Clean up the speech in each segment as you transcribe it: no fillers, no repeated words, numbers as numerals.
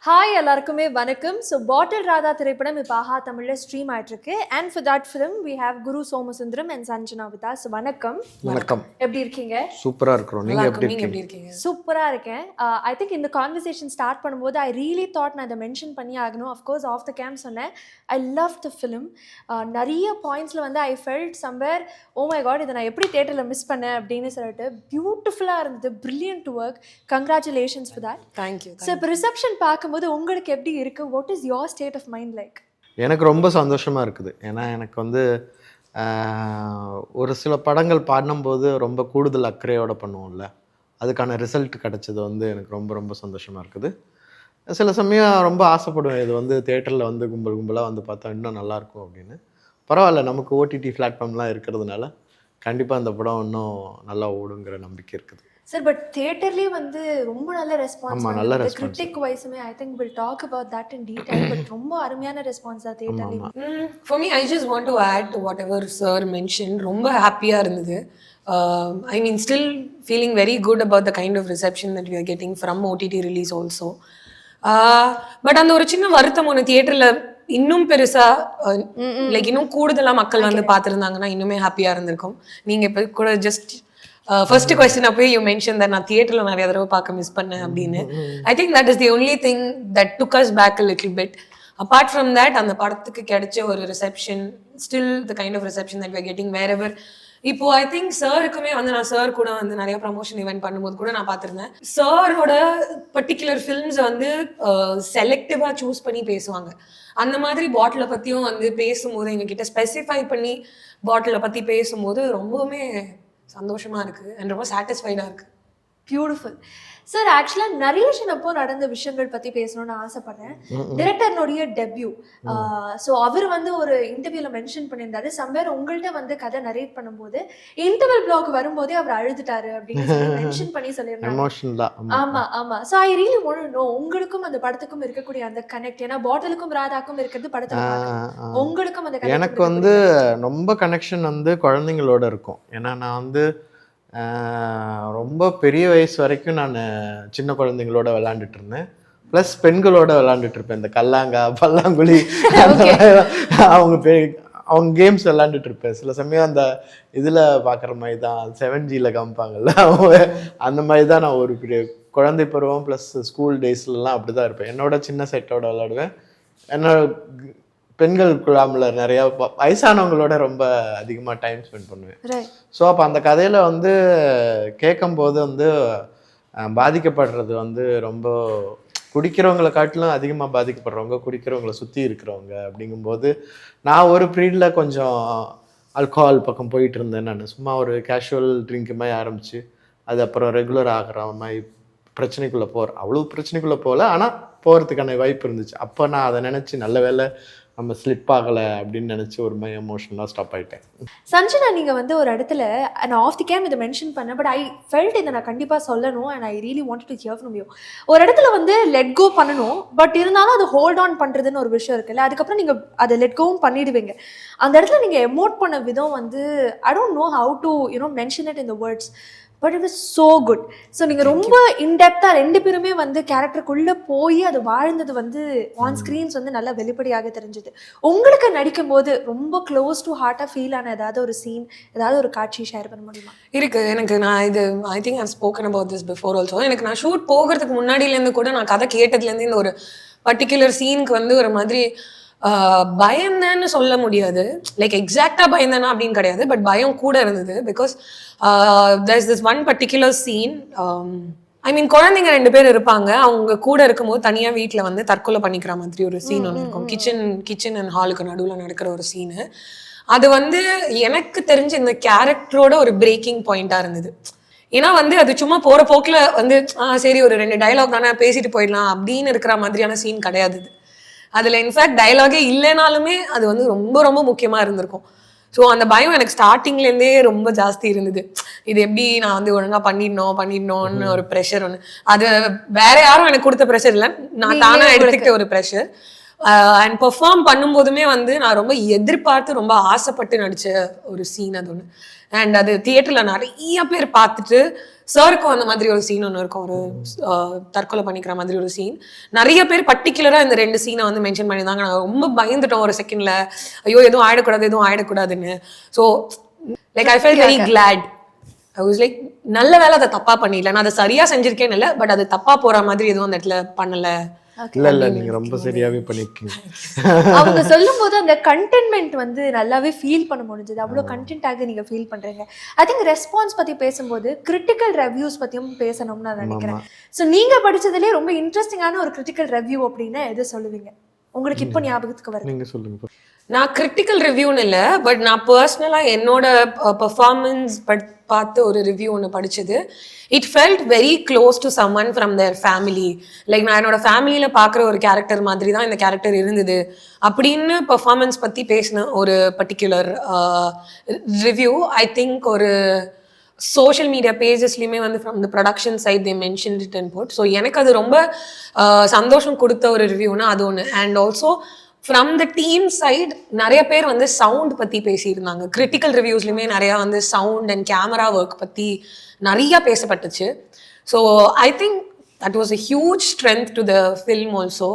Hi எல்லாருக்குமே வணக்கம். So பாட்டில் ராதா திரைப்படம் இப்போ ஆஹா தமிழில் ஸ்ட்ரீம் ஆயிட்டிருக்கு. And for that film we have Guru Somasundaram and Sanjana with us. வணக்கம். வணக்கம். எப்படி இருக்கீங்க? சூப்பராக இருக்கிறோம். நீங்கள் எப்படி இருக்கீங்க? சூப்பராக இருக்கேன். ஐ திங்க் இந்த கான்வர்சேஷன் ஸ்டார்ட் பண்ணும்போது ஐ ரியலி தாட் நான் இதை மென்ஷன் பண்ணி ஆகணும். அஃப்கோர்ஸ் ஆஃப் த கேம்ப் சொன்னேன். I love the film. நிறைய பாயிண்ட்ஸில் வந்து I felt somewhere oh my god இதை நான் எப்படி தேட்டரில் மிஸ் பண்ணேன் அப்படின்னு சொல்லிட்டு பியூட்டிஃபுல்லாக இருந்தது. Brilliant work. Congratulations for that. Thank you. So இப்போ ரிசப்ஷன் பார்க்கும்போது உங்களுக்கு எப்படி இருக்கு? What is your state of mind like? எனக்கு ரொம்ப சந்தோஷமாக இருக்குது. ஏன்னா எனக்கு வந்து ஒரு சில படங்கள் பாடும்போது ரொம்ப கூடுதல் அக்கறையோடு பண்ணுவோம்ல, அதுக்கான ரிசல்ட் கிடச்சது வந்து எனக்கு ரொம்ப ரொம்ப சந்தோஷமாக இருக்குது. சில சமயம் ரொம்ப ஆசைப்படுவேன் இது வந்து தேட்டரில் வந்து கும்பலாக வந்து பார்த்தா இன்னும் நல்லாயிருக்கும் அப்படின்னு. பரவாயில்ல, நமக்கு ஓடிடி பிளாட்ஃபார்ம்லாம் இருக்கிறதுனால கண்டிப்பாக அந்த படம் இன்னும் நல்லா ஓடுங்கிற நம்பிக்கை இருக்குது. சார் பட் தியேட்டர்லயே வந்து ரொம்ப நல்ல ரெஸ்பான்ஸ். ஆமா, நல்ல response. Critic wise me I think will talk about that in detail. But ரொம்ப அருமையான ரெஸ்பான்ஸ் தான் தியேட்டர்லயே. For me, I just want to add to whatever sir mentioned. ரொம்ப ஹாப்பியா இருந்தது. I mean, still feeling very good about the kind of reception that we are getting from OTT release also. But அந்த ஒரு சின்ன வருத்தம் ஒன்று தியேட்டர்ல இன்னும் பெருசா லைக் இன்னும் கூடுதலா மக்கள் வந்து பார்த்துருந்தாங்கன்னா இன்னுமே ஹாப்பியா இருந்திருக்கும். நீங்க இப்போ கூட ஜஸ்ட் ஃபர்ஸ்ட் கொஸ்டின் அப்போ யூ மென்ஷன் தட் நான் தியேட்டர்ல நிறைய தடவை பார்க்க மிஸ் பண்ணேன் அப்படின்னு. I think that is the only thing that took us back a little bit. Apart from that அந்த படத்துக்கு கிடைச்ச ஒரு reception, still the kind of reception that we are getting wherever. இப்போ ஐ திங்க் சாருக்குமே வந்து நான் sir கூட வந்து நிறைய ப்ரமோஷன் ஈவெண்ட் பண்ணும்போது கூட நான் பார்த்துருந்தேன். சாரோட பர்டிகுலர் ஃபிலிம்ஸ் வந்து செலக்டிவா சூஸ் பண்ணி பேசுவாங்க. அந்த மாதிரி பாட்டிலை பற்றியும் வந்து பேசும்போது எங்ககிட்ட ஸ்பெசிஃபை பண்ணி பாட்டிலை பற்றி பேசும்போது ரொம்பவுமே சந்தோஷமா இருக்கு அண்ட் ரொம்ப சாட்டிஸ்ஃபைடா இருக்கு. பியூட்டிஃபுல். சார் ஆக்சுவலா நரேஷன் அப்போ நடந்த விஷயங்கள் பத்தி பேசணும்னு ஆசைப்படுறேன். டிரெக்டர்னுடைய டெபியூ. ஸோ அவர் வந்து ஒரு இன்டர்வியூல மென்ஷன் பண்ணியிருந்தாரு, சம்வேர் உங்கள்கிட்ட வந்து கதை நரேட் பண்ணும்போது இன்டர்வல் பிளாக் வரும்போதே அவர் அழுதுட்டாரு அப்படின்னு மென்ஷன் பண்ணி சொல்லியிருந்தாங்க. ஆமா ஆமா. So I really want to know உங்களுக்கும் அந்த படத்துக்கும் இருக்கக்கூடிய அந்த கனெக்ட். ஏன்னா பாட்டிலுக்கும் ராதாக்கும் இருக்கிறது படத்துல, உங்களுக்கும் அந்த எனக்கு வந்து ரொம்ப கனெக்ஷன் வந்து குழந்தைங்களோட இருக்கும். ஏன்னா நான் வந்து ரொம்ப பெரிய வயசு வரைக்கும் நான் சின்ன குழந்தைங்களோட விளாண்டுட்டு இருந்தேன். ப்ளஸ் பெண்களோட விளாண்டுட்டு இருப்பேன். இந்த கல்லாங்கா பல்லாங்குழி அவங்க கேம்ஸ் விளாண்டுட்டு இருப்பேன். சில சமயம் அந்த இதில் பார்க்குற மாதிரி தான் 7Gல காமிப்பாங்கல்ல, அந்த மாதிரி தான் நான் ஒரு பெரிய குழந்தை பருவம் ப்ளஸ் ஸ்கூல் டேஸ்லலாம் அப்படி தான் இருப்பேன். என்னோட சின்ன செட்டோட விளாடுவேன். என்னோட பெண்கள் குழாமில் நிறையா வயசானவங்களோட ரொம்ப அதிகமாக டைம் ஸ்பெண்ட் பண்ணுவேன். ஸோ அப்போ அந்த கதையில் வந்து கேட்கும்போது வந்து பாதிக்கப்படுறது வந்து ரொம்ப குடிக்கிறவங்களை காட்டிலும் அதிகமாக பாதிக்கப்படுறவங்க குடிக்கிறவங்கள சுற்றி இருக்கிறவங்க. அப்படிங்கும்போது நான் ஒரு பீரியடில் கொஞ்சம் ஆல்கஹால் பக்கம் போயிட்டு இருந்தேன். நான் சும்மா ஒரு கேஷுவல் ட்ரிங்க் மாதிரி ஆரம்பித்து அது அப்புறம் ரெகுலர் ஆகிற மாதிரி பிரச்சனைக்குள்ளே அவ்வளோ பிரச்சனைக்குள்ளே போகல, ஆனால் போகிறதுக்கான வாய்ப்பு இருந்துச்சு. அப்போ நான் அதை நினச்சி நல்ல வேலை நம்ம ஸ்லிப் ஆகலை அப்படின்னு நினச்சி ஒரு மாதிரி எமோஷனலாக ஸ்டாப் ஆகிட்டேன். சஞ்சனா, நீங்கள் வந்து ஒரு இடத்துல நான் ஆஃப் தி கேம் இதை மென்ஷன் பண்ணேன், பட் ஐ ஃபெல்ட் இதை நான் கண்டிப்பாக சொல்லணும் and I really wanted to hear from you. ஒரு இடத்துல வந்து லெட் கோ பண்ணணும், பட் இருந்தாலும் அது ஹோல்ட் ஆன் பண்ணுறதுன்னு ஒரு விஷயம் இருக்குல்ல, அதுக்கப்புறம் நீங்கள் அதை லெட் கோவும் பண்ணிடுவீங்க. அந்த இடத்துல நீங்கள் எமோட் பண்ண விதம் வந்து I don't know how to mention it in the words, but it was so good. So நீங்கள் ரொம்ப இன்டெப்த்தாக ரெண்டு பேருமே வந்து கேரக்டருக்குள்ளே போய் அது வாழ்ந்தது வந்து ஆன் ஸ்க்ரீன்ஸ் வந்து நல்லா வெளிப்படையாக தெரிஞ்சுது. உங்களுக்கு நடிக்கும் போது ரொம்ப க்ளோஸ் டு ஹார்ட்டாக ஃபீல் ஆன ஏதாவது ஒரு சீன், ஏதாவது ஒரு காட்சி ஷேர் பண்ண முடியுமா? இருக்கு. எனக்கு நான் இது I think I've spoken about this before also. எனக்கு நான் ஷூட் போகிறதுக்கு முன்னாடியிலேருந்து கூட நான் கதை கேட்டதுலேருந்து இந்த ஒரு பர்டிகுலர் சீனுக்கு வந்து ஒரு மாதிரி பயந்தேன்னு சொல்ல முடியாது, லைக் எக்ஸாக்டா பயந்தேனா அப்படின்னு கிடையாது, பட் பயம் கூட இருந்தது. Because there is this one particular scene. I mean குழந்தைங்க 2 பேர் இருப்பாங்க, அவங்க கூட இருக்கும்போது தனியாக வீட்டில் வந்து தற்கொலை பண்ணிக்கிற மாதிரி ஒரு சீன் ஒன்று இருக்கும். கிச்சன் அண்ட் ஹாலுக்கு நடுவில் நடக்கிற ஒரு சீனு. அது வந்து எனக்கு தெரிஞ்ச இந்த கேரக்டரோட ஒரு பிரேக்கிங் பாயிண்டாக இருந்தது. ஏன்னா வந்து அது சும்மா போகிற போக்கில் வந்து சரி ஒரு 2 டயலாக் தானே பேசிட்டு போயிடலாம் அப்படின்னு இருக்கிற மாதிரியான சீன் கிடையாது. அதில் இன்ஃபேக்ட் டயலாகே இல்லைனாலுமே அது வந்து ரொம்ப ரொம்ப முக்கியமாக இருந்திருக்கும். ஸோ அந்த பயம் எனக்கு ஸ்டார்டிங்லேருந்தே ரொம்ப ஜாஸ்தி இருந்தது. இது எப்படி நான் வந்து ஒழுங்காக பண்ணிடணும்னு ஒரு ப்ரெஷர் ஒன்று. அது வேற யாரும் எனக்கு கொடுத்த ப்ரெஷர் இல்லை, நான் தானே எடுத்துக்கிட்ட ஒரு ப்ரெஷர். அண்ட் பெர்ஃபார்ம் பண்ணும்போதுமே வந்து நான் ரொம்ப எதிர்பார்த்து ரொம்ப ஆசைப்பட்டு நடித்த ஒரு சீன் அது ஒன்று. அண்ட் அது தியேட்டரில் நிறைய பேர் பார்த்துட்டு சாருக்கும் அந்த மாதிரி ஒரு சீன் ஒன்று இருக்கும், ஒரு தற்கொலை பண்ணிக்கிற மாதிரி ஒரு சீன். நிறைய பேர் பர்டிகுலரா இந்த 2 சீனை வந்து மென்ஷன் பண்ணியிருந்தாங்க. நாங்கள் ரொம்ப பயந்துட்டோம் ஒரு செகண்ட்ல, ஐயோ எதுவும் ஆயிடக்கூடாதுன்னு. So like I felt very glad. I was like நல்ல வேலை அதை தப்பா பண்ணிடல, நான் அதை சரியா செஞ்சிருக்கேன்னு இல்லை, பட் அது தப்பா போற மாதிரி எதுவும் அந்த இடத்துல பண்ணல. இல்ல நீங்க ரொம்ப சரியாவே பண்ணிருக்கீங்க. அவங்க சொல்லும் போது அந்த கண்டென்ட்மெண்ட் வந்து நல்லாவே ஃபீல் பண்ண முடிஞ்சது. அவ்வளோ கண்டென்ட்டாக நீங்க ஃபீல் பண்றீங்க. ஐ திங்க் ரெஸ்பான்ஸ் பத்தி பேசும்போது கிரிட்டிக்கல் ரிவ்யூஸ் பத்தியும் பேசணும்னு நான் நினைக்கிறேன். ஸோ நீங்க படிச்சதுலேயே ரொம்ப இன்ட்ரெஸ்டிங்கான ஒரு கிரிட்டிக்கல் ரிவ்யூ அப்படின்னா எது சொல்லுவீங்க? உங்களுக்கு இப்போ ஞாபகத்துக்கு வருது? நீங்க சொல்லுங்க. நான் கிரிட்டிக்கல் ரிவ்யூன்னு இல்லை, பட் நான் பர்சனலாக என்னோட பெர்ஃபார்மன்ஸ் பார்த்து ஒரு ரிவ்யூ ஒன்று படிச்சது. It felt very close to someone from their family. Like நான் என்னோட ஃபேமிலியில் பார்க்குற ஒரு கேரக்டர் மாதிரி தான் இந்த கேரக்டர் இருந்தது அப்படின்னு பெர்ஃபார்மன்ஸ் பற்றி பேசின ஒரு பர்டிகுலர் ரிவ்யூ. ஐ திங்க் ஒரு சோஷியல் மீடியா பேஜஸ்லையுமே வந்து from the production side they mention it and put. So எனக்கு அது ரொம்ப சந்தோஷம் கொடுத்த ஒரு ரிவ்யூனா அது ஒன்று. And also from the team side நிறைய பேர் வந்து சவுண்ட் பற்றி பேசியிருந்தாங்க. கிரிட்டிக்கல் ரிவ்யூஸ்லையுமே நிறையா வந்து சவுண்ட் அண்ட் கேமரா ஒர்க் பற்றி நிறையா பேசப்பட்டுச்சு. So I think that was a huge strength to the film also.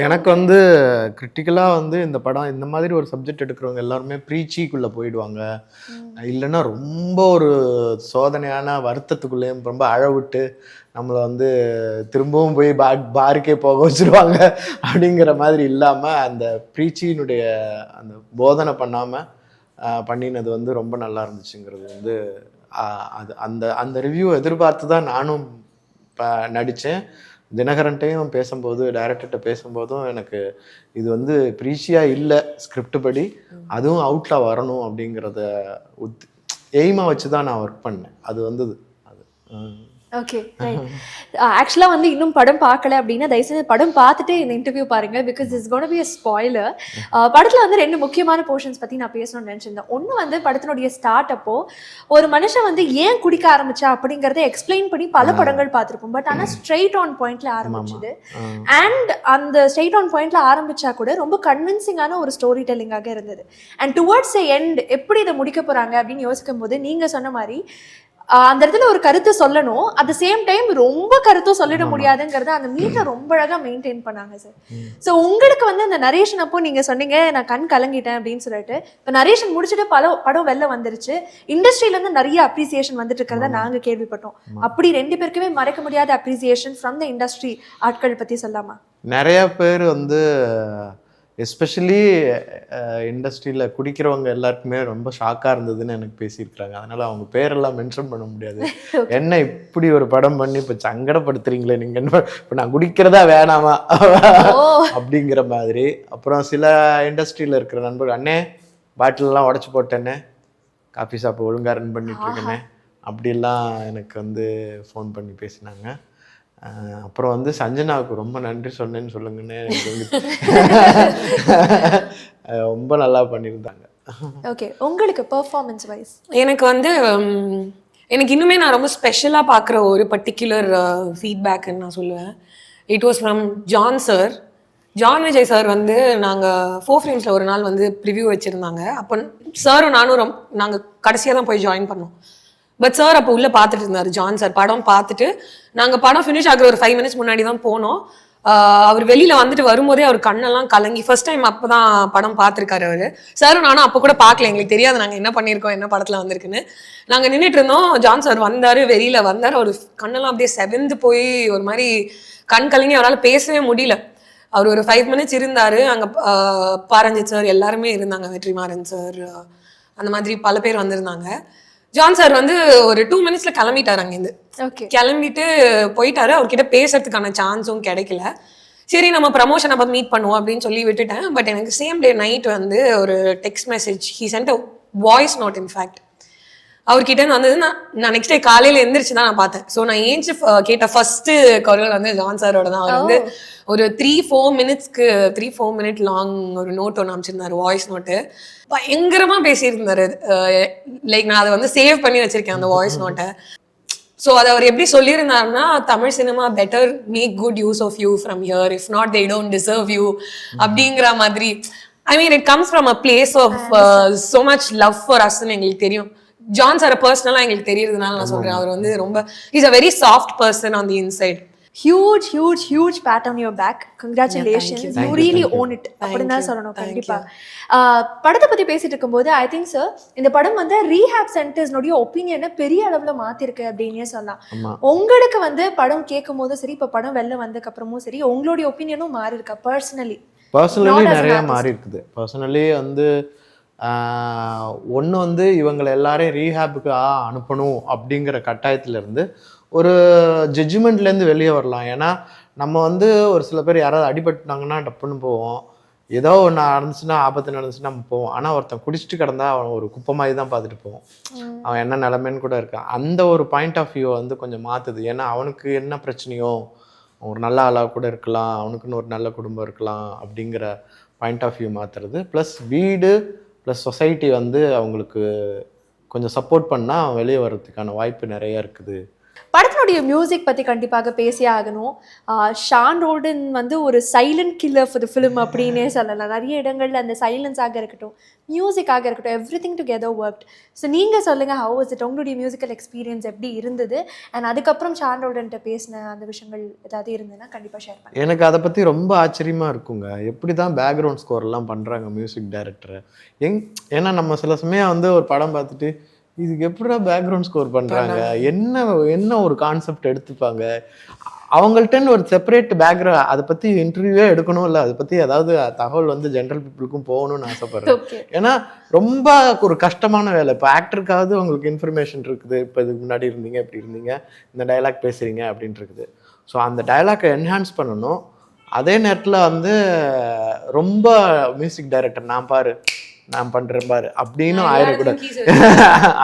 எனக்கு வந்து கிரிட்டிக்கலாக வந்து இந்த படம் இந்த மாதிரி ஒரு சப்ஜெக்ட் எடுக்கிறவங்க எல்லாருமே ப்ரீச்சிக்குள்ளே போயிடுவாங்க, இல்லைன்னா ரொம்ப ஒரு சோதனையான வருத்தத்துக்குள்ளேயும் ரொம்ப அழவிட்டு நம்மளை வந்து திரும்பவும் போய் பாருக்கே போக வச்சுருவாங்க அப்படிங்கிற மாதிரி இல்லாமல் அந்த ப்ரீச்சியினுடைய அந்த போதனை பண்ணாமல் பண்ணினது வந்து ரொம்ப நல்லா இருந்துச்சுங்கிறது வந்து அது அந்த அந்த ரிவ்யூ எதிர்பார்த்து தான் நானும் நடித்தேன். தினகரன்ட்டையும் பேசும்போது, டைரக்டர்கிட்ட பேசும்போதும் எனக்கு இது வந்து ப்ரீச்சியாக இல்லை ஸ்கிரிப்ட் படி, அதுவும் அவுட்டில் வரணும் அப்படிங்கிறத எய்மாக வச்சு தான் நான் ஒர்க் பண்ணேன். அது வந்தது அது. ஓகே, ஆக்சுவலாக வந்து இன்னும் படம் பார்க்கல அப்படின்னா தயவுசெய்து படம் பார்த்துட்டு இந்த இன்டர்வியூ பாருங்க, because it's gonna be a spoiler. படத்தில் வந்து 2 முக்கியமான போர்ஷன்ஸ் பற்றி நான் பேசணும்னு நினச்சிருந்தேன். ஒன்று வந்து படத்தினுடைய ஸ்டார்ட் அப்போ ஒரு மனுஷன் வந்து ஏன் குடிக்க ஆரம்பிச்சா அப்படிங்கிறத எக்ஸ்பிளைன் பண்ணி பல படங்கள் பார்த்துருப்போம். பட் ஆனால் ஸ்ட்ரெயிட் ஆன் பாயிண்ட்ல ஆரம்பிச்சுது. அண்ட் அந்த ஸ்ட்ரெயிட் ஆன் பாயிண்ட்ல ஆரம்பிச்சா கூட ரொம்ப கன்வின்சிங்கான ஒரு ஸ்டோரி டெல்லிங்காக இருந்தது. அண்ட் டுவர்ட்ஸ் எண்ட் எப்படி இதை முடிக்க போறாங்க அப்படின்னு யோசிக்கும் போது நீங்க சொன்ன மாதிரி அந்த இடத்துல ஒரு கருத்து சொல்லணும், அட் த சேம் டைம் ரொம்ப கருத்தும் சொல்லிட முடியாதுங்கிறத அந்த மீட்டை ரொம்ப அழகாக மெயின்டைன் பண்ணாங்க சார். ஸோ உங்களுக்கு வந்து அந்த நரேஷன் அப்போ நீங்க சொன்னீங்க நான் கண் கலங்கிட்டேன் அப்படின்னு சொல்லிட்டு, இப்போ நரேஷன் முடிச்சுட்டு படம் வெளில வந்துருச்சு, இண்டஸ்ட்ரியிலேருந்து நிறைய அப்ரிசியேஷன் வந்துட்டு இருக்கிறத நாங்கள் கேள்விப்பட்டோம். அப்படி 2 பேருக்குமே மறைக்க முடியாத அப்ரிசியேஷன் ஃப்ரம் த இண்டஸ்ட்ரி ஆட்கள் பற்றி சொல்லாமா? நிறைய பேர் வந்து எஸ்பெஷலி இண்டஸ்ட்ரியில் குடிக்கிறவங்க எல்லாருக்குமே ரொம்ப ஷாக்காக இருந்ததுன்னு எனக்கு பேசியிருக்கிறாங்க. அதனால் அவங்க பேரெல்லாம் மென்ஷன் பண்ண முடியாது. என்ன இப்படி ஒரு படம் பண்ணி இப்போ சங்கடப்படுத்துறீங்களே நீங்கள், இப்போ நான் குடிக்கிறதா வேணாமா அப்படிங்கிற மாதிரி. அப்புறம் சில இண்டஸ்ட்ரியில் இருக்கிற நண்பர்கள், அண்ணே பாட்டிலெலாம் உடச்சி போட்டேன்னே, காஃபி ஷாப்பை ஒழுங்காக ரன் பண்ணிட்டு இருக்கேனே அப்படிலாம் எனக்கு வந்து ஃபோன் பண்ணி பேசினாங்க. அப்புறம் வந்து சஞ்சனாவுக்கு ரொம்ப நன்றி சொன்னேன்னு சொல்லுங்கன்னு ரொம்ப நல்லா பண்ணியிருந்தாங்க. ஓகே, உங்களுக்கு பெர்ஃபார்மன்ஸ் வைஸ் எனக்கு வந்து எனக்கு இன்னுமே நான் ரொம்ப ஸ்பெஷலாக பார்க்குற ஒரு பர்டிகுலர் ஃபீட்பேக்குன்னு நான் சொல்லுவேன். It was from John sir. John Vijay sir வந்து நாங்கள் 4 Frames ஒரு நாள் வந்து ப்ரிவ்யூ வச்சுருந்தாங்க. அப்போ சாரும் நானும் நாங்கள் கடைசியாக தான் போய் ஜாயின் பண்ணோம். பட் சார் அப்போ உள்ளே பார்த்துட்டு இருந்தார். ஜான் சார் படம் பார்த்துட்டு நாங்கள் படம் ஃபினிஷ் ஆகிற ஒரு 5 minutes முன்னாடி தான் போனோம். அவர் வெளியில் வந்துட்டு வரும்போதே அவர் கண்ணெல்லாம் கலங்கி, ஃபர்ஸ்ட் டைம் அப்போ தான் படம் பார்த்துருக்காரு அவர். சாரும் நானும் அப்போ கூட பார்க்கல, எங்களுக்கு தெரியாது நாங்கள் என்ன பண்ணியிருக்கோம், என்ன படத்தில் வந்திருக்குன்னு. நாங்கள் நின்றுட்டு இருந்தோம், ஜான் சார் வந்தார், வெளியில் வந்தார். அவர் கண்ணெல்லாம் அப்படியே செவந்து போய் ஒரு மாதிரி கண் கலங்கி அவரால் பேசவே முடியல. அவர் ஒரு 5 minutes இருந்தார். அங்கே பாரஞ்சித் சார் எல்லாருமே இருந்தாங்க, வெற்றிமாறன் சார், அந்த மாதிரி பல பேர் வந்திருந்தாங்க. ஜான் சார் வந்து ஒரு 2 minutesல கிளம்பிட்டார் அங்கேருந்து. கிளம்பிட்டு போயிட்டாரு. அவர்கிட்ட பேசுறதுக்கான சான்ஸும் கிடைக்கல. சரி நம்ம ப்ரமோஷன் அப்போ மீட் பண்ணுவோம் அப்படின்னு சொல்லி விட்டுட்டேன். பட் எனக்கு சேம் டே நைட் வந்து ஒரு text message, he sent a voice note. In fact அவர்கிட்ட வந்தது நான் நெக்ஸ்ட் டே காலையில் எந்திரிச்சு தான் நான் பார்த்தேன். ஸோ நான் ஏஞ்சி கேட்ட ஃபர்ஸ்ட் குரல் வந்து ஜான் சாரோட தான். அவர் வந்து ஒரு 3-4 minute லாங் ஒரு நோட் ஒன்று அமைச்சிருந்தாரு, வாய்ஸ் நோட்டு. பயங்கரமாக பேசியிருந்தாரு. லைக் நான் அதை வந்து சேவ் பண்ணி வச்சிருக்கேன் அந்த வாய்ஸ் நோட்டை. ஸோ அதை அவர் எப்படி சொல்லியிருந்தாருன்னா, Tamil cinema better make good use of you from here, if not they don't deserve you அப்படிங்கிற மாதிரி. I mean it comes from a place of so much love for us ன்னு எங்களுக்கு தெரியும். ஜான் சார் பர்சனலா எங்களுக்கு தெரியறதுனால நான் சொல்றேன். அவர் வந்து ரொம்ப is a very soft person on the inside. huge pat on your back. Congratulations. Yeah, you really own it. அப்படின்னு தான் சொல்லணும் கண்டிப்பா. படத்தை பத்தி பேசிட்டு இருக்கும்போது ஐ திங்க் சார் இந்த படம் வந்து ரீஹாப் சென்டர்ஸ்னுடைய ஒப்பீனியனை பெரிய அளவுல மாத்திருக்கு அப்படின்னே சொல்லலாம். உங்களுக்கு வந்து படம் கேட்கும் போதும் சரி, இப்ப படம் வெளில வந்ததுக்கு அப்புறமும் சரி, உங்களுடைய ஒப்பீனியனும் மாறி இருக்கா? பர்சனலி நிறைய மாறி இருக்குது. பர்சனலி வந்து ஒன்று வந்து இவங்களை எல்லாரையும் ரீஹேப்புக்கு அனுப்பணும் அப்படிங்கிற கட்டாயத்திலேருந்து ஒரு ஜட்ஜ்மெண்ட்லேருந்து வெளியே வரலாம். ஏன்னா நம்ம வந்து ஒரு சில பேர் யாராவது அடிபட்டுனாங்கன்னா டப்புன்னு போவோம், ஏதோ ஒன்று நடந்துச்சுன்னா ஆபத்து நடந்துச்சுன்னா நம்ம போவோம். ஆனால் ஒருத்தன் குடிச்சிட்டு கிடந்தா அவன் ஒரு குப்பை மாதிரி தான் பார்த்துட்டு போவோம், அவன் என்ன நிலைமைன்னு கூட இருக்கான். அந்த ஒரு பாயிண்ட் ஆஃப் வியூ வந்து கொஞ்சம் மாற்றுது. ஏன்னா அவனுக்கு என்ன பிரச்சனையோ, ஒரு நல்ல ஆளாக கூட இருக்கலாம், அவனுக்குன்னு ஒரு நல்ல குடும்பம் இருக்கலாம் அப்படிங்கிற பாயிண்ட் ஆஃப் வியூ மாற்றுறது. ப்ளஸ் வீடு ப்ளஸ் சொசைட்டி வந்து அவங்களுக்கு கொஞ்சம் சப்போர்ட் பண்ணால் வெளியே வர்றதுக்கான வாய்ப்பு நிறைய இருக்குது. படத்தினுடைய மியூசிக் பற்றி கண்டிப்பாக பேசியே ஆகணும். ஷான் ரோல்டன் வந்து ஒரு silent killer for the film அப்படின்னே சொல்லலாம். நிறைய இடங்களில் அந்த சைலன்ஸாக இருக்கட்டும், மியூசிக்காக இருக்கட்டும், every thing together worked. So நீங்கள் சொல்லுங்கள், ஹவ் இஸ் இட், உங்களுடைய மியூசிக்கல் எக்ஸ்பீரியன்ஸ் எப்படி இருந்தது? அண்ட் அதுக்கப்புறம் ஷான் ரோல்டன்ட்ட பேசின அந்த விஷயங்கள் ஏதாவது இருந்ததுன்னா கண்டிப்பாக ஷேர் பண்ணுங்கள். எனக்கு அதை பற்றி ரொம்ப ஆச்சரியமாக இருக்குங்க, எப்படி தான் பேக்ரவுண்ட் ஸ்கோர்லாம் பண்ணுறாங்க மியூசிக் டைரக்டர். ஏன்னா நம்ம சில சமயம் வந்து ஒரு படம் பார்த்துட்டு இதுக்கு எப்படிடா பேக்ரவுண்ட் ஸ்கோர் பண்ணுறாங்க, என்ன ஒரு கான்செப்ட் எடுத்துப்பாங்க, அவங்கள்ட்டன்னு ஒரு செப்பரேட் பேக்ரவுண்ட் அதை பற்றி இன்டர்வியூவே எடுக்கணும், இல்லை அதை பற்றி ஏதாவது தகவல் வந்து ஜென்ரல் பீப்புளுக்கும் போகணும்னு ஆசைப்பட்றேன். ஏன்னா ரொம்ப ஒரு கஷ்டமான வேலை. இப்போ ஆக்டருக்காவது உங்களுக்கு இன்ஃபர்மேஷன் இருக்குது, இப்போ இதுக்கு முன்னாடி இருந்தீங்க, இப்படி இருந்தீங்க, இந்த டைலாக் பேசுகிறீங்க அப்படின்ட்டு இருக்குது. ஸோ அந்த டைலாக்கை என்ஹான்ஸ் பண்ணணும். அதே நேரத்தில் வந்து ரொம்ப மியூசிக் டைரக்டர் நான் பண்ணுறேன் பாரு அப்படின்னு ஆயிடக்கூடாது,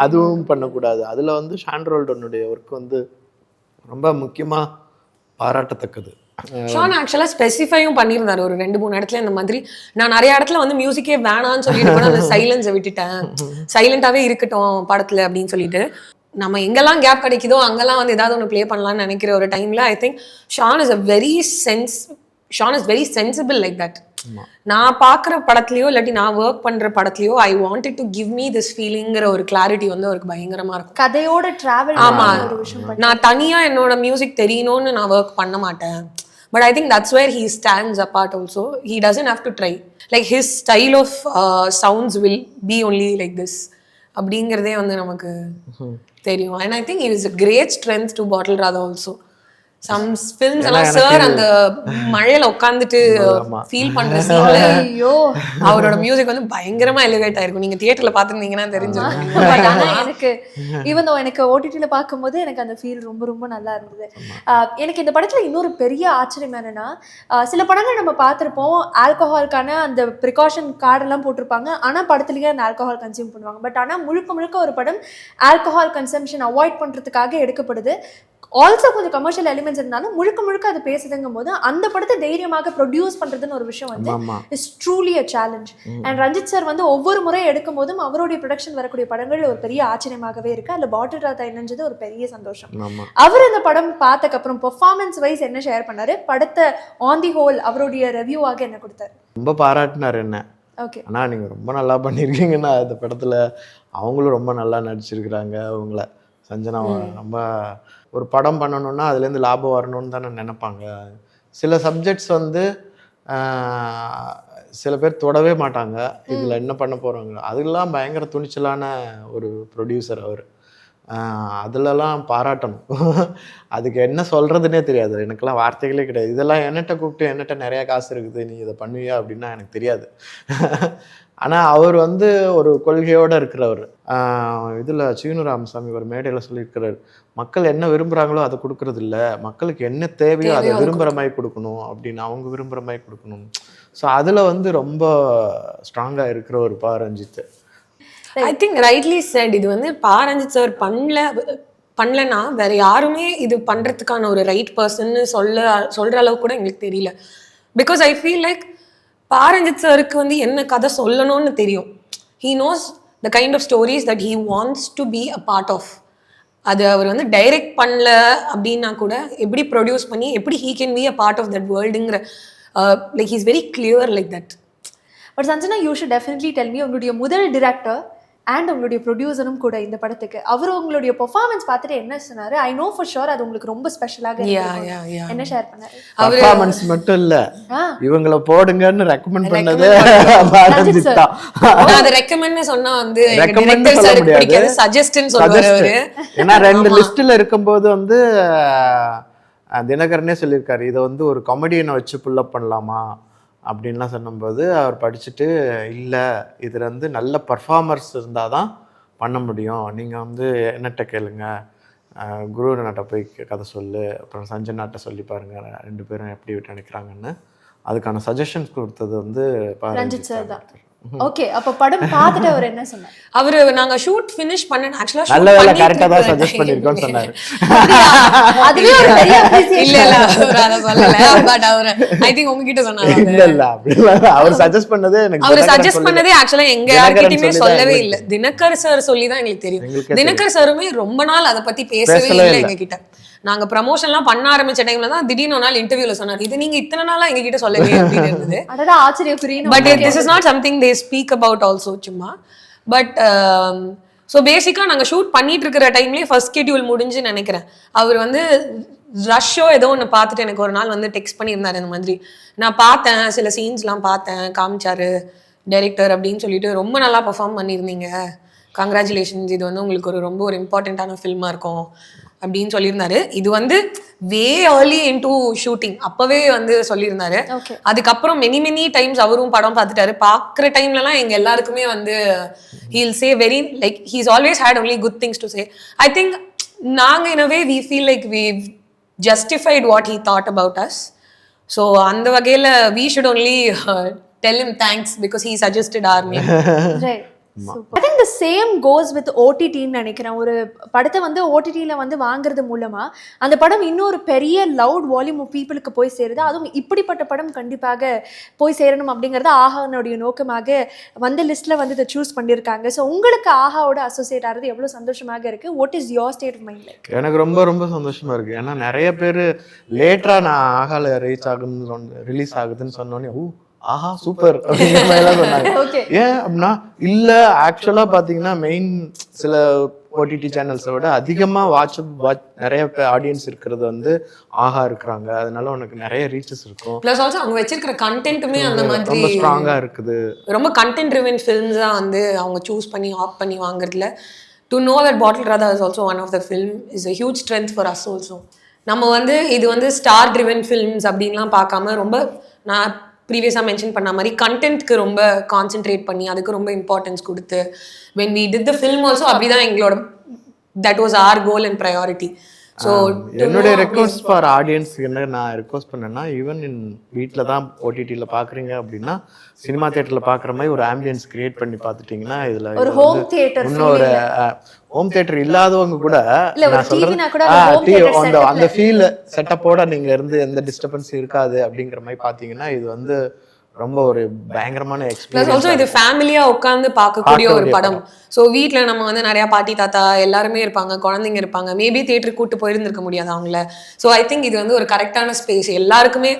அதுவும் பண்ணக்கூடாது. அதில் வந்து ஷான் ரோல்டனுடைய ஒர்க் வந்து ரொம்ப முக்கியமாக பாராட்டத்தக்கது. ஷான் ஆக்சுவலாக ஸ்பெசிஃபையும் பண்ணியிருந்தாரு ஒரு 2-3 இடத்துல. இந்த மாதிரி நான் நிறைய இடத்துல வந்து மியூசிக்கே வேணான்னு சொல்லிட்டு கூட அந்த சைலன்ஸை விட்டுட்டேன், சைலண்டாகவே இருக்கட்டும் படத்தில் அப்படின்னு சொல்லிட்டு. நம்ம எங்கெல்லாம் கேப் கிடைக்குதோ அங்கெல்லாம் வந்து ஏதாவது ஒன்று ப்ளே பண்ணலாம்னு நினைக்கிற ஒரு டைமில் I think Shan is very sensible like that. நான் பார்க்குற படத்துலையோ இல்லாட்டி நான் ஒர்க் பண்ணுற படத்துலையோ I wanted to give me this ஃபீலிங்கிற ஒரு கிளாரிட்டி வந்து அவருக்கு பயங்கரமாக இருக்கும். கதையோட ட்ராவல். ஆமாம், நான் தனியாக என்னோட மியூசிக் தெரியணும்னு நான் ஒர்க் பண்ண மாட்டேன். But I think that's where he stands apart also. He doesn't have to try, like his style of sounds will be only like this அப்படிங்கிறதே வந்து நமக்கு தெரியும். And I think it is a great strength to Bottle Radha also. Some films எல்லாம் sir அந்த மழையில உட்காந்துட்டு feel பண்ற சீன்ல அவரோட மியூசிக் வந்து பயங்கரமா எலிவேட் ஆயிருக்கும். நீங்க தியேட்டர்ல பாத்துருந்தீங்கன்னா தெரிஞ்சிருக்கும். ஆனா எனக்கு ஈவன் தோ எனக்கு ஓடிடில பார்க்கும்போது எனக்கு அந்த ஃபீல் ரொம்ப ரொம்ப நல்லா இருந்தது. எனக்கு இந்த படத்துல இன்னொரு பெரிய ஆச்சரியம் என்னன்னா, சில படங்கள் நம்ம பார்த்திருப்போம், ஆல்கஹாலுக்கான அந்த ப்ரிகாஷன் கார்டெல்லாம் போட்டிருப்பாங்க, ஆனா படத்துலயே அந்த ஆல்கஹால் கன்சியூம் பண்ணுவாங்க. பட் ஆனா முழுக்க ஒரு படம் ஆல்கஹால் கன்சம்ஷன் அவாய்ட் பண்றதுக்காக எடுக்கப்படுது. ஆல்சோ கொஞ்சம் கமர்ஷியல் எலிமெண்ட்ஸ் இருந்தாலும் முழுக்க அது பேசுதுங்கும் போது அந்த படத்தை தைரியமாக ப்ரொடியூஸ் பண்றதுன்னு ஒரு விஷயம் வந்து is truly a challenge. And Ranjith sir வந்து ஒவ்வொரு முறை எடுக்கும் போதும் அவருடைய ப்ரொடக்ஷன் வரக்கூடிய படங்கள் ஒரு பெரிய ஆச்சரியமாகவே இருக்கு. அதுல பாட்டில் ராதா இணைஞ்சது ஒரு பெரிய சந்தோஷம். அவர் இந்த படம் பார்த்ததுக்கப்புறம் பெர்ஃபார்மன்ஸ் வைஸ் என்ன ஷேர் பண்ணாரு, படத்தை ஆன் தி ஹோல் அவருடைய ரிவ்யூவாக என்ன கொடுத்தாரு? ரொம்ப பாராட்டினார் என்ன. ஓகே, ஆனால் நீங்கள் ரொம்ப நல்லா பண்ணியிருக்கீங்கன்னா இந்த படத்தில் அவங்களும் ரொம்ப நல்லா நடிச்சிருக்கிறாங்க. அவங்கள சஞ்சனா ரொம்ப ஒரு படம் பண்ணணுன்னா அதுலேருந்து லாபம் வரணும்னு தானே நினைப்பாங்க. சில சப்ஜெக்ட்ஸ் வந்து சில பேர் தொடவே மாட்டாங்க, இதில் என்ன பண்ண போகிறாங்க, அதெல்லாம் பயங்கர துணிச்சலான ஒரு ப்ரொடியூசர் அவர். அதிலலாம் பாராட்டணும். அதுக்கு என்ன சொல்கிறதுனே தெரியாது, எனக்கெல்லாம் வார்த்தைகளே கிடையாது. இதெல்லாம் என்னட்ட கூப்பிட்டு என்னட்ட நிறையா காசு இருக்குது, நீ இதை பண்ணுவியா அப்படின்னா எனக்கு தெரியாது. ஆனால் அவர் வந்து ஒரு கொள்கையோடு இருக்கிறவர். இதில் சீனு ராமசாமி ஒரு மேடையில் சொல்லியிருக்கிறார், மக்கள் என்ன விரும்புகிறாங்களோ அதை கொடுக்கறது இல்லை, மக்களுக்கு என்ன தேவையோ அதை விரும்புகிற மாதிரி கொடுக்கணும் அப்படின்னு, அவங்க விரும்புகிற மாதிரி கொடுக்கணும். ஸோ அதில் வந்து ரொம்ப ஸ்ட்ராங்காக இருக்கிற ஒரு Pa Ranjith. I think rightly said. இது வந்து பா ரஞ்சித் சார் பண்ணலன்னா வேற யாருமே இது பண்றதுக்கான ஒரு ரைட் பர்சன் சொல்ற அளவுக்கு கூட எங்களுக்கு தெரியல. பிகாஸ் ஐ ஃபீல் லைக் பா ரஞ்சித் சாருக்கு வந்து என்ன கதை சொல்லணும்னு தெரியும். He knows the kind of stories that he wants to be a part of. அது அவர் வந்து டைரக்ட் பண்ணல அப்படின்னா கூட எப்படி ப்ரொடியூஸ் பண்ணி எப்படி he can be a part of that வேர்ல்டுங்கிற like he's very clear like that. But Sanjana, you should definitely tell me, உங்களுடைய முதல் டிரெக்டர் அண்ட் உங்களுடைய ப்ரொடியூசரும் கூட இந்த படத்துக்கு. அவர் உங்களுடைய பெர்ஃபார்மன்ஸ் பார்த்துட்டு என்ன சொன்னாரு? ஐ நோ ஃபார் ஷூர் அது உங்களுக்கு ரொம்ப ஸ்பெஷலாக என்ன ஷேர் பண்ணாரு? பெர்ஃபார்மன்ஸ் மட்டும் இல்ல, இவங்கள போடுங்கன்னு ரெக்கமெண்ட் பண்ணது ரஞ்சித் sir. நான் அதை ரெக்கமெண்ட் சொன்னா வந்து டைரக்டர் சார் பிடிக்காது, சஜஸ்ட்னு சொல்றாரு அவரு. ஏன்னா 2 லிஸ்ட்ல இருக்கும்போது வந்து தினகரனே சொல்லியிருக்காரு இதை வந்து ஒரு காமெடியனை வச்சு புல்லப் பண்ணலாமா அப்படின்லாம் சொன்னும்போது அவர் படிச்சுட்டு இல்லை இதில் வந்து நல்ல பர்ஃபார்மர்ஸ் இருந்தால் தான் பண்ண முடியும், நீங்கள் வந்து என்னட்ட கேளுங்க, குரு நாட்டை போய் கதை சொல்லு, அப்புறம் சஞ்சய் நாட்டை சொல்லி பாருங்கள் 2 பேரும் எப்படி நினைக்கிறாங்கன்னு அதுக்கான சஜஷன்ஸ் கொடுத்தது வந்து ரஞ்சித் சார் தான். ஓகே, அப்ப படம் பார்த்துட்டு அவர் என்ன சொன்னார்? அவரு நாங்க ஷூட் ஃபினிஷ் பண்ண ஆக்சுவலா நல்ல வேளை கரெக்ட்டா தான் சஜஸ்ட் பண்ணிருக்கோம்னு சொன்னாரு. அதுவே ஒரு பெரிய அப்ரிசியேஷன். இல்ல அவர் அத சொல்லல, பட் அவர் ஐ திங்க் உங்ககிட்ட சொன்னாரு. இல்ல அப்படி இல்ல, அவர் சஜஸ்ட் பண்ணதே எனக்கு அவர் சஜஸ்ட் பண்ணதே ஆக்சுவலா எங்க யார்கிட்டயுமே சொல்லவே இல்ல. தினகர் சார் சொல்லி தான் எங்களுக்கு தெரியும். தினகர் சாருமே ரொம்ப நாள் அத பத்தி பேசவே இல்ல எங்க கிட்ட. நாங்க ப்ரமோஷன்லாம் பண்ண ஆரம்பிச்ச டைம்ல தான் திடீர்னு ஒரு நாள் இன்டர்வியூல சொன்னாரு, இது நீங்க இத்தனை நாளா எங்க கிட்ட சொல்லவே அப்படின்னு இருந்தது. அடடா ஆச்சரியக்குரியன. But this is not something they speak about also சும்மா. பட் ஸோ பேசிக்கா நாங்க ஷூட் பண்ணிட்டு இருக்கிற டைம்லயே ஃபர்ஸ்ட் ஷெட்யூல் முடிஞ்சு நினைக்கிறேன். அவர் வந்து ரஷ்ஷோ ஏதோ ஒன்று பார்த்துட்டு எனக்கு ஒரு நாள் வந்து டெக்ஸ்ட் பண்ணியிருந்தாரு, இந்த மாதிரி நான் பார்த்தேன், சில சீன்ஸ்லாம் பார்த்தேன், காமிச்சாரு டைரக்டர் அப்படின்னு சொல்லிட்டு, ரொம்ப நல்லா பெர்ஃபார்ம் பண்ணியிருந்தீங்க, கங்க்ராச்சுலேஷன்ஸ், இது வந்து உங்களுக்கு ஒரு ரொம்ப ஒரு இம்பார்ட்டண்ட்டான ஃபில்மா இருக்கும் அப்படின்னு சொல்லியிருந்தாரு. இது வந்து வே ஏர்லி இன்டு ஷூட்டிங் அப்பவே வந்து சொல்லியிருந்தாரு. அதுக்கப்புறம் மெனி டைம்ஸ் அவரும் படம் பார்த்துட்டாரு. பார்க்குற டைம்லலாம் எங்க எல்லாருக்குமே வந்து he'll say very like he's always had only good things to say. I think நாங்க in a way we feel like we justified what he thought about us. So அந்த வகையில் we should only tell him thanks because he suggested our name. I think the same goes with OTT ன்னு நினைக்கிறேன். ஒரு படத்தை வந்து OTTல வந்து வாங்குறது மூலமா அந்த படம் இன்னொரு பெரிய லவுட் வால்யூம் ஆஃப் பீப்புளுக்கு போய் சேருது. அதுவும் இப்படிப்பட்ட படம் கண்டிப்பாக போய் சேரணும் அப்படிங்கிறது ஆஹானுடைய நோக்கமாக வந்து லிஸ்ட்ல வந்து இதை சூஸ் பண்ணியிருக்காங்க. ஸோ உங்களுக்கு ஆஹாவோட அசோசியேட் ஆகிறது எவ்வளோ சந்தோஷமாக இருக்கு? What is your state of mind like? எனக்கு ரொம்ப ரொம்ப சந்தோஷமா இருக்கு. ஏன்னா நிறைய பேர் லேட்டரா நான் ஆஹால ரிலீஸ் ஆகுதுன்னு சொன்னோன்னே ஆஹா சூப்பர் அப்படிங்கிற மாதிரிலாம் சொன்னாங்க. ஏன் அப்படின்னா இல்ல ஆக்சுவலா பாத்தீங்கன்னா மெயின் சில ஓடிடி சேனல்ஸை விட அதிகமா நிறைய ஆடியன்ஸ் இருக்கிறது வந்து ஆஹா இருக்கிறாங்க. அதனால உனக்கு நிறைய ரீச்சஸ் இருக்கும். பிளஸ் ஆல்சோ அவங்க வச்சிருக்கிற கண்டென்ட்டுமே அந்த மாதிரி ரொம்ப ஸ்ட்ராங்கா இருக்குது. ரொம்ப கண்டென்ட் ட்ரிவன் ஃபிலிம்ஸா வந்து அவங்க சூஸ் பண்ணி ஆப் பண்ணி வாங்குறதுல to know that Bottle Radha is also one of the film is a huge strength for us also. நம்ம வந்து இது வந்து ஸ்டார் ட்ரிவன் ஃபிலிம்ஸ் அப்படின்லாம் பார்க்காம ரொம்ப நான் ப்ரீவியஸாக மென்ஷன் பண்ண மாதிரி கண்டென்ட்க்கு ரொம்ப கான்சென்ட்ரேட் பண்ணி அதுக்கு ரொம்ப இம்பார்ட்டன்ஸ் கொடுத்து when we did the film also அப்படிதான் எங்களோட that was our goal and priority. So என்னுடைய ரெக்வஸ்ட் ஃபார் ஆடியன்ஸ் என்ன நான் ரெக்வஸ்ட் பண்ணேன்னா, ஈவன் இன் வீட்டில் தான் ஓடிடியில் பார்க்குறீங்க அப்படின்னா சினிமா தியேட்டரில் பார்க்குற மாதிரி ஒரு ஆம்பியன்ஸ் கிரியேட் பண்ணி பார்த்துட்டிங்கன்னா இதில் இன்னொரு ஹோம் தியேட்டர் இல்லாதவங்க கூட நான் சொல்கிறேன் அந்த ஃபீல் செட்டப்போட நீங்கள் இருந்து எந்த டிஸ்டர்பன்ஸ் இருக்காது அப்படிங்கிற மாதிரி பார்த்தீங்கன்னா இது வந்து ரொம்ப ஒரு பயங்கரமான எக்ஸ்பீரியன்ஸ். ஆல்சோ இது ஃபேமிலியா உட்காந்து பார்க்கக்கூடிய ஒரு படம். ஸோ வீட்டில் நம்ம வந்து நிறைய பாட்டி தாத்தா எல்லாருமே இருப்பாங்க, குழந்தைங்க இருப்பாங்க, மேபி தியேட்டருக்கு கூட்டு போயிருந்திருக்க முடியாது அவங்கள. ஸோ ஐ திங்க் இது வந்து ஒரு கரெக்டான ஸ்பேஸ். எல்லாருக்குமே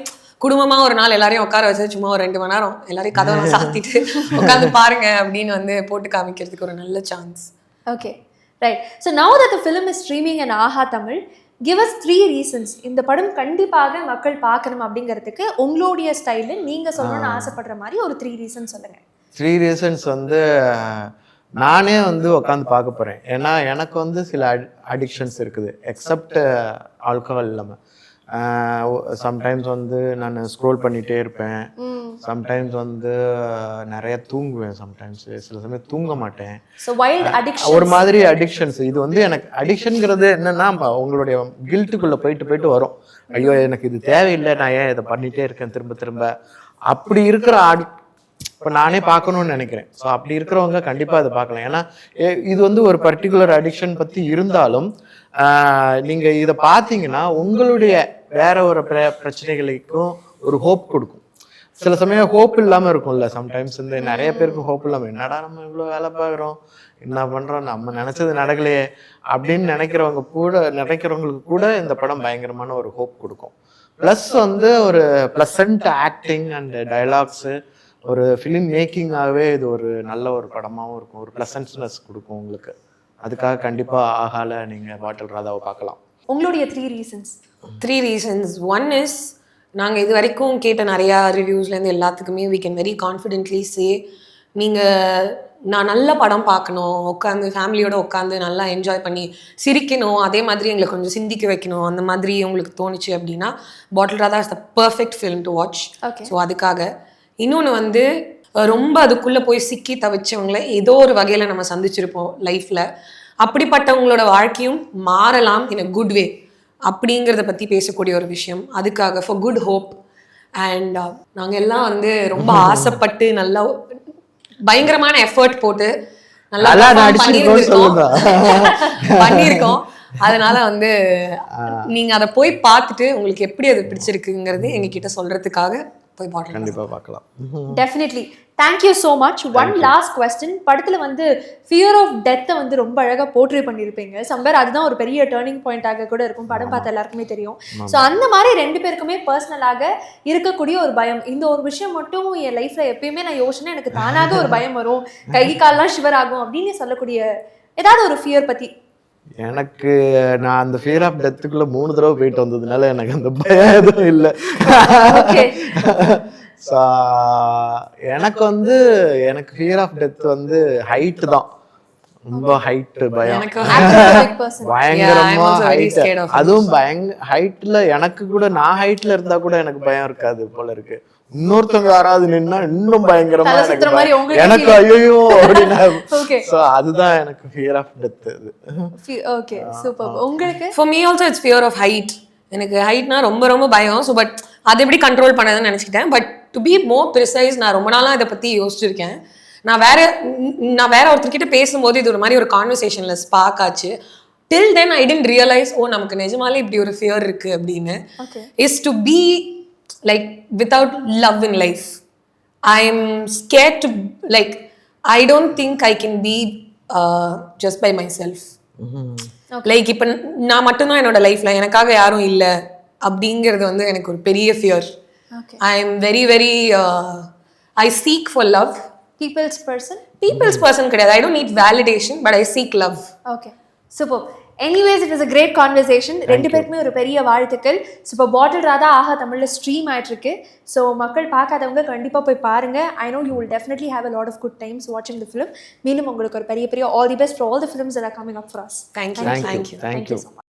குடும்பமா ஒரு நாள் எல்லாரையும் உட்கார வச்சு சும்மா ஒரு 2 மணி நேரம் எல்லாரையும் கதவை சாத்திட்டு உட்காந்து பாருங்க அப்படின்னு வந்து போட்டு காமிக்கிறதுக்கு ஒரு நல்ல chance. Okay right. So now that the film is streaming in Aha Tamil, give us 3 reasons இந்த படம் கண்டிப்பாக மக்கள் பார்க்கணும் அப்படிங்கிறதுக்கு உங்களுடைய ஸ்டைலில் நீங்கள் சொல்லணும்னு ஆசைப்படுற மாதிரி ஒரு 3 reasons சொல்லுங்க. 3 reasons வந்து நானே வந்து உட்காந்து பார்க்க போகிறேன். ஏன்னா எனக்கு வந்து சில அடிக்ஷன்ஸ் இருக்குது எக்ஸப்ட் ஆல்கஹால் இல்லாமல். சம்டைம்ஸ் வந்து நான் ஸ்க்ரோல் பண்ணிகிட்டே இருப்பேன், சம்டைம்ஸ் வந்து நிறைய தூங்குவேன், சம்டைம்ஸ் சில சமயம் தூங்க மாட்டேன். ஒரு மாதிரி அடிக்ஷன்ஸ். இது வந்து எனக்கு அடிக்ஷன்ங்கிறது என்னன்னா உங்களுடைய கில்ட்டுக்குள்ளே போயிட்டு வரும். ஐயோ எனக்கு இது தேவையில்லை, நான் ஏன் இதை பண்ணிகிட்டே இருக்கேன் திரும்ப திரும்ப அப்படி இருக்கிற இப்போ நானே பார்க்கணும்னு நினைக்கிறேன். ஸோ அப்படி இருக்கிறவங்க கண்டிப்பாக அதை பார்க்கலாம். ஏன்னா இது வந்து ஒரு பர்டிகுலர் அடிக்ஷன் பற்றி இருந்தாலும் நீங்கள் இதை பார்த்தீங்கன்னா உங்களுடைய வேற ஒரு பிரச்சனைகளுக்கும் ஒரு ஹோப் கொடுக்கும். சில சமயம் ஹோப் இல்லாமல் இருக்கும்ல, சம்டைம்ஸ் வந்து நிறைய பேருக்கு ஹோப் இல்லாமல் என்னடா நம்ம இவ்வளோ வேலை பார்க்குறோம், என்ன பண்ணுறோம், நம்ம நினச்சது நடக்கலையே அப்படின்னு நினைக்கிறவங்களுக்கு கூட இந்த படம் பயங்கரமான ஒரு ஹோப் கொடுக்கும். ப்ளஸ் வந்து ஒரு ப்ளசண்ட் ஆக்டிங் அண்ட் டயலாக்ஸு ஒரு ஃபிலிம் மேக்கிங்காகவே இது ஒரு நல்ல ஒரு படமாகவும் இருக்கும், ஒரு ப்ளசன்ட்னஸ் கொடுக்கும் உங்களுக்கு. அதுக்காக கண்டிப்பாக ஆகால நீங்கள் பாட்டில் ராதாவை பார்க்கலாம். உங்களுடைய 3 reasons? 3 reasons. One is, நாங்கள் இது வரைக்கும் கேட்ட நிறையா ரிவ்யூஸ்லேருந்து எல்லாத்துக்குமே we can very confidently say, நீங்கள் நான் நல்ல படம் பார்க்கணும், உட்காந்து ஃபேமிலியோட உட்காந்து நல்லா என்ஜாய் பண்ணி சிரிக்கணும், அதே மாதிரி எங்களை கொஞ்சம் சிந்திக்க வைக்கணும், அந்த மாதிரி உங்களுக்கு தோணுச்சு அப்படின்னா bottle Radha is the perfect film to watch. So அதுக்காக. இன்னொன்று வந்து ரொம்ப அதுக்குள்ளே போய் சிக்கி தவிச்சவங்கள ஏதோ ஒரு வகையில் நம்ம சந்திச்சிருப்போம் லைஃப்பில். அப்படிப்பட்டவங்களோட வாழ்க்கையும் மாறலாம் இன் அ குட் வே அப்படிங்கிறத பற்றி பேசக்கூடிய ஒரு விஷயம். அதுக்காக ஃபார் குட் ஹோப். அண்ட் நாங்கள் எல்லாம் வந்து ரொம்ப ஆசைப்பட்டு நல்லா பயங்கரமான எஃபர்ட் போட்டு நல்லா பண்ணியிருக்கோம். அதனால வந்து நீங்க அதை போய் பார்த்துட்டு உங்களுக்கு எப்படி அது பிடிச்சிருக்குங்கிறது எங்ககிட்ட சொல்றதுக்காக போய் பார்க்கலாம். கண்டிப்பா பார்க்கலாம். Definitely. Thank you so much. One last question. படத்துல வந்து ஃபியர் ஆஃப் டெத்தை வந்து ரொம்ப அழகா போர்ட்ரே பண்ணியிருப்பீங்க. சம்பர் அதுதான் ஒரு பெரிய டேர்னிங் பாயிண்டாக கூட இருக்கும், படம் பார்த்த எல்லாருக்குமே தெரியும். ஸோ அந்த மாதிரி 2 பேருக்குமே பர்சனலாக இருக்கக்கூடிய ஒரு பயம், இந்த ஒரு விஷயம் மட்டும் என் லைஃப்ல எப்பயுமே நான் யோசனை எனக்கு தானாக ஒரு பயம் வரும், கை கால்லாம் ஷிவர் ஆகும் அப்படின்னு சொல்லக்கூடிய ஏதாவது ஒரு ஃபியர் பத்தி? எனக்கு நான் அந்த ஃபியர் ஆஃப் டெத்துக்குள்ள 3 தடவை போயிட்டு வந்ததுனால எனக்கு அந்த பயம் எதுவும் இல்லை. எனக்கு வந்து எனக்கு ஃபியர் ஆஃப் டெத் வந்து ஹைட் தான், ரொம்ப ஹைட் பயம், பயங்கரமா ஹைட். அதுவும் ஹைட்ல எனக்கு கூட, நான் ஹைட்ல இருந்தா கூட எனக்கு பயம் இருக்காது போல இருக்கு. இன்னொருத்தவங்க யாராவது நின்னா இன்னும் பயங்கரமா எனக்கு ஐயோ அப்படின்னா. சோ அதுதான் எனக்கு fear of death. Okay, super. உங்களுக்கு? For me also it's fear of height. எனக்கு ஹைட்னா ரொம்ப ரொம்ப பயம். ஸோ பட் அதை எப்படி கண்ட்ரோல் பண்ணதுன்னு நினச்சிக்கிட்டேன். But to be more precise, நான் ரொம்ப நாளாக இதை பற்றி யோசிச்சிருக்கேன். நான் வேற ஒருத்தர்கிட்ட பேசும்போது இது ஒரு மாதிரி ஒரு கான்வர்சேஷனில் ஸ்பார்க் ஆச்சு. டில் தென் ஐ டென்ட் ரியலைஸ், ஓ நமக்கு நிஜமாலே இப்படி ஒரு ஃபியர் இருக்கு அப்படின்னு. Is to be like without love in life. I am scared to like, I don't think I can be just by myself. Like இப்போ நான் மட்டும்தான் என்னோட லைஃப்ல, எனக்காக யாரும் இல்லை அப்படிங்கிறது வந்து எனக்கு ஒரு பெரிய fear. I am very very I seek for love. People's person கிடையாது. I don't need validation, but I seek love. Okay, super. Anyways, it is a great conversation. 2 பேருக்குமே ஒரு பெரிய வாழ்த்துக்கள். இப்போ பாட்டில் ராதா ஆஹா தமிழ்ல ஸ்ட்ரீம் ஆயிட்டு இருக்கு. ஸோ மக்கள் பார்க்காதவங்க கண்டிப்பா போய் பாருங்க. I know you will definitely have a lot of good times watching the film. மீண்டும் உங்களுக்கு ஒரு பெரிய all the best for all the films that are coming up for us. Thank you. Thank you so much.